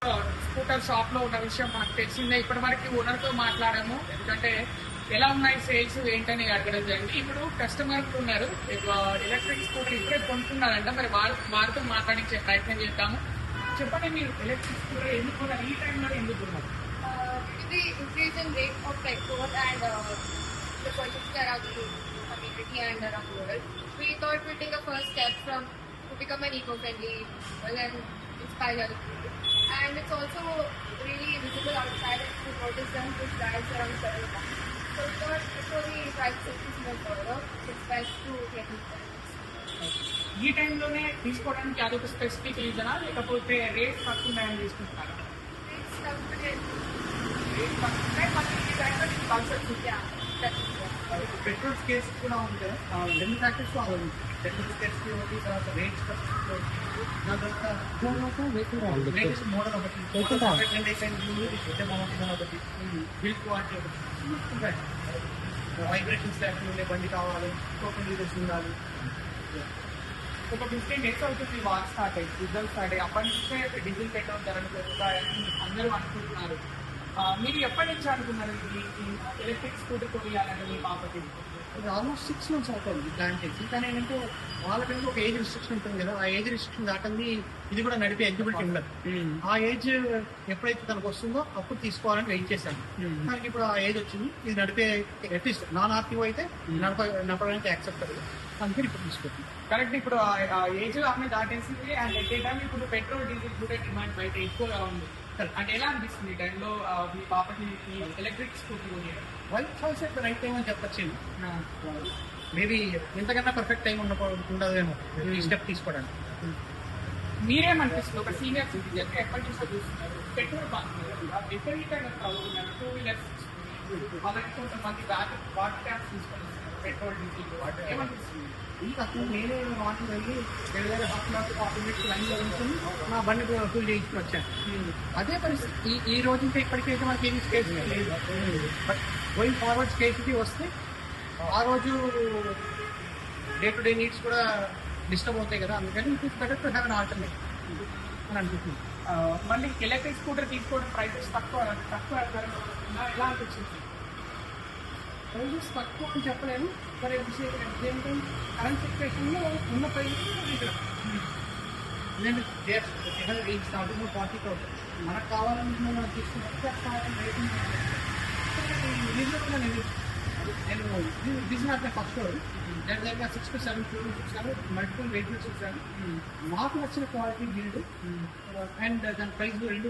Scooter shop లో ఉన్న విషయం మనకు తెలిసిందే. ఇప్పటి వరకు ఓనర్ తో మాట్లాడాము. ఎందుకంటే ఎలా ఉన్నాయి సేల్స్ ఏంటని అడగడం జరిగింది. ఇప్పుడు కస్టమర్ ఉన్నారు, ఎలక్ట్రిక్ స్కూటర్ ఇప్పుడే కొనుక్కున్నారంట. మరి వారితో మాట్లాడించే ప్రయత్నం చేద్దాము. చెప్పండి, మీరు ఎలక్ట్రిక్ స్కూటర్ ఎందుకు కొన్నారు? ఈ టైంలో ఎందుకు కొన్నారు? With the increase in rate of petrol and the pollution around the community and around the world, we thought we'd take a first step to become an eco-friendly vehicle and inspire other people. And it's also really visible outside if you notice them which drives around several times. So we thought before we try to take this even further, it's best to get into this. ఈ టైంలోనే తీసుకోవడానికి అదొక specific రీజనా, లేకపోతే rate తక్కువ ఉన్నాయని తీసుకుంటున్నారా? It's something, rate తక్కువ ఉన్నాయి, మళ్ళీ ఈ టైంలో మీకు concept yeah, that's it. Petrol skates కూడా ఉంటాయి. రెండు ఫ్యాక్టరీస్ పెట్రోల్ స్కేట్స్ ఒకటి, తర్వాత రేట్స్ లేటెస్ట్ మోడల్ ఒకటి, ఒకటి బిల్డ్ క్వాలిటీ ఒకటి, వైబ్రేషన్స్ లేకుండా బండి కావాలి, టోకెన్ డీటెయిల్స్ ఉండాలి. ఒక 15 డేస్ అవుతుంది వార్ స్టార్ట్ అయ్యి, యుద్ధం స్టార్ట్ అయ్యి. అప్పటి నుంచే డీజిల్ పెట్రోల్ ధరలు పెరుగుతాయని అందరూ అనుకుంటున్నారు. మీరు ఎప్పటి నుంచి అనుకున్నారు ఈ ఎలక్ట్రిక్ స్కూటర్ కొనియాలని మీ పాపకి? ఇది ఆల్మోస్ట్ 6 months అవుతుంది ప్లాన్ చేసి. కానీ ఏంటంటే వాళ్ళకంటే ఒక ఏజ్ రిస్ట్రిక్షన్ ఉంటుంది కదా, ఆ ఏజ్ రిస్ట్రిక్షన్ దాటంది ఇది కూడా నడిపే ఎలిజిబిలిటీ ఉండదు. ఆ ఏజ్ ఎప్పుడైతే తనకు వస్తుందో అప్పుడు తీసుకోవాలని వెయిట్ చేశాను. కానీ ఇప్పుడు ఆ ఏజ్ వచ్చింది, ఇది నడిపే అట్లీస్ట్ నాన్ ఆర్టీఓ అయితే నడపడానికి యాక్సెప్ట్ అవ్వదు, అందుకని ఇప్పుడు తీసుకుంటుంది. కరెక్ట్, ఇప్పుడు ఆ ఏజ్ ఆమె దాటేసింది. అండ్ ఎట్ ఏ టైం ఇప్పుడు పెట్రోల్ డీజిల్ కూడా డిమాండ్ బయట ఎక్కువగా ఉంది. అంటే ఎలా అనిపిస్తుంది ఈ టైంలో మీ పాపకి ఎలక్ట్రిక్ స్కూటర్ కొనియడం? వైట్ చాయిస్ అయితే రైట్ టైం అని చెప్పచ్చు. మేబీ ఇంతకన్నా పర్ఫెక్ట్ టైం ఉండదేమో ఈ స్టెప్ తీసుకోవడానికి. మీరేమనిపిస్తుంది ఒక సీనియర్ సిటిజన్ ఎప్పటి నుంచో చూస్తున్నారు, పెట్రోల్ బంక్ విపరీతంగా చదువుతున్నారు, 2 వీలర్స్ వాళ్ళకి కొంతమంది వాటర్ ట్యాప్స్ తీసుకొని పెట్రోల్ డీజిల్ ఏమనిపిస్తుంది? ఇంకా నేనే వాటర్ వెళ్ళి వేరే హాస్పిటల్ 40 minutes లైన్లో ఉంచుని నా బండి ఫుల్ చేయించుకుని వచ్చాను. అదే పరిస్థితి ఈ రోజు ఇంకా ఇప్పటికైతే మనకి ఏమి స్కేసిటీ లేదు. బట్ గోయింగ్ ఫార్వర్డ్ స్కేసిటీ వస్తే ఆ రోజు డే టు డే నీడ్స్ కూడా డిస్టర్బ్ అవుతాయి కదా, అందుకని it is better to have an alternate అని అనిపిస్తుంది. మళ్ళీ ఎలక్ట్రిక్ స్కూటర్ తీసుకోవడం ప్రైసెస్ తక్కువ ఎలా అనిపించింది? ప్రైజెస్ తక్కువ అని చెప్పలేను, మరి ఏంటంటే కరెంట్ సిచ్యువేషన్లో ఉన్న ప్రైజెస్ నేను స్టార్టింగ్ 40,000 మనకు కావాలని మనం తీసుకుంటే నేను this not my first story. దగ్గర 6 to 7 ఫ్యూల్స్ ఇచ్చాను, మల్టిపుల్ వెహికల్స్ ఇచ్చాను. మాకు నచ్చిన క్వాలిటీ బిల్డ్ అండ్ దాని ప్రైస్ 2